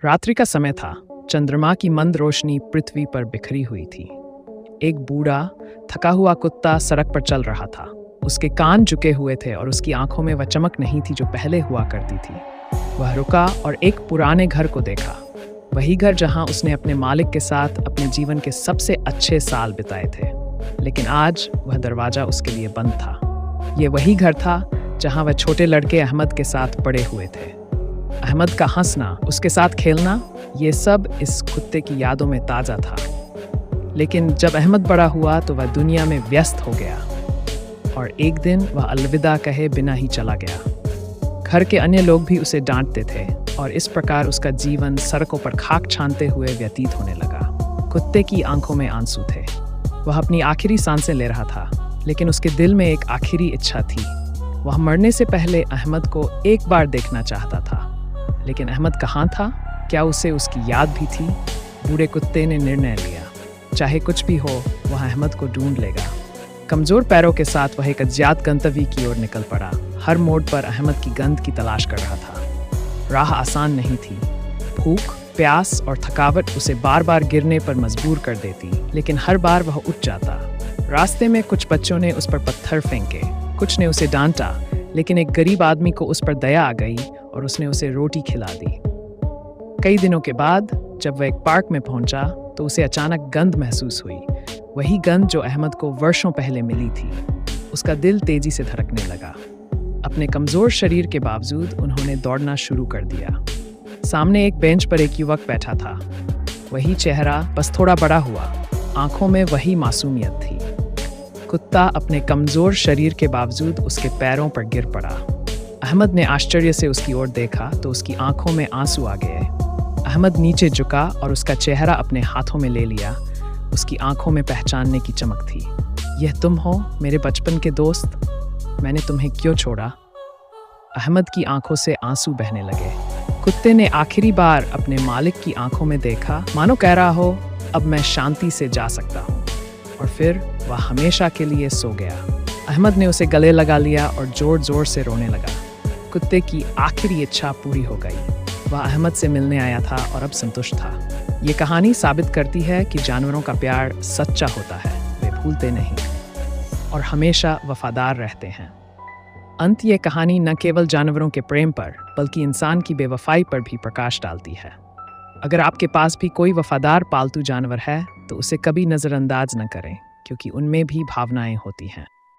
रात्रि का समय था। चंद्रमा की मंद रोशनी पृथ्वी पर बिखरी हुई थी। एक बूढ़ा थका हुआ कुत्ता सड़क पर चल रहा था। उसके कान झुके हुए थे और उसकी आंखों में वह चमक नहीं थी जो पहले हुआ करती थी। वह रुका और एक पुराने घर को देखा, वही घर जहां उसने अपने मालिक के साथ अपने जीवन के सबसे अच्छे साल बिताए थे। लेकिन आज वह दरवाजा उसके लिए बंद था। ये वही घर था जहां वह छोटे लड़के अहमद के साथ पड़े हुए थे। अहमद का हंसना, उसके साथ खेलना, ये सब इस कुत्ते की यादों में ताज़ा था। लेकिन जब अहमद बड़ा हुआ तो वह दुनिया में व्यस्त हो गया और एक दिन वह अलविदा कहे बिना ही चला गया। घर के अन्य लोग भी उसे डांटते थे और इस प्रकार उसका जीवन सड़कों पर खाक छानते हुए व्यतीत होने लगा। कुत्ते की आंखों में आंसू थे। वह अपनी आखिरी सांसें ले रहा था, लेकिन उसके दिल में एक आखिरी इच्छा थी। वह मरने से पहले अहमद को एक बार देखना चाहता था। लेकिन अहमद कहाँ था? क्या उसे उसकी याद भी थी? बूढ़े कुत्ते ने निर्णय लिया, चाहे कुछ भी हो वह अहमद को ढूंढ लेगा। कमजोर पैरों के साथ वह एक अज्ञात गंतव्य की ओर निकल पड़ा। हर मोड़ पर अहमद की गंध की तलाश कर रहा था। राह आसान नहीं थी। भूख, प्यास और थकावट उसे बार बार गिरने पर मजबूर कर देती, लेकिन हर बार वह उठ जाता। रास्ते में कुछ बच्चों ने उस पर पत्थर फेंके, कुछ ने उसे डांटा, लेकिन एक गरीब आदमी को उस पर दया आ गई और उसने उसे रोटी खिला दी। कई दिनों के बाद जब वह एक पार्क में पहुंचा तो उसे अचानक गंध महसूस हुई, वही गंध जो अहमद को वर्षों पहले मिली थी। उसका दिल तेजी से धड़कने लगा। अपने कमजोर शरीर के बावजूद उन्होंने दौड़ना शुरू कर दिया। सामने एक बेंच पर एक युवक बैठा था। वही चेहरा, बस थोड़ा बड़ा हुआ। आंखों में वही मासूमियत थी। कुत्ता अपने कमजोर शरीर के बावजूद उसके पैरों पर गिर पड़ा। अहमद ने आश्चर्य से उसकी ओर देखा तो उसकी आंखों में आंसू आ गए। अहमद नीचे झुका और उसका चेहरा अपने हाथों में ले लिया। उसकी आंखों में पहचानने की चमक थी। यह तुम हो मेरे बचपन के दोस्त? मैंने तुम्हें क्यों छोड़ा? अहमद की आंखों से आंसू बहने लगे। कुत्ते ने आखिरी बार अपने मालिक की आंखों में देखा, मानो कह रहा हो, अब मैं शांति से जा सकता हूँ। और फिर वह हमेशा के लिए सो गया। अहमद ने उसे गले लगा लिया और जोर जोर से रोने लगा। कुत्ते की आखिरी इच्छा पूरी हो गई। वह अहमद से मिलने आया था और अब संतुष्ट था। ये कहानी साबित करती है कि जानवरों का प्यार सच्चा होता है। वे भूलते नहीं और हमेशा वफादार रहते हैं। अंत ये कहानी न केवल जानवरों के प्रेम पर बल्कि इंसान की बेवफाई पर भी प्रकाश डालती है। अगर आपके पास भी कोई वफादार पालतू जानवर है तो उसे कभी नज़रअंदाज न करें, क्योंकि उनमें भी भावनाएं होती हैं।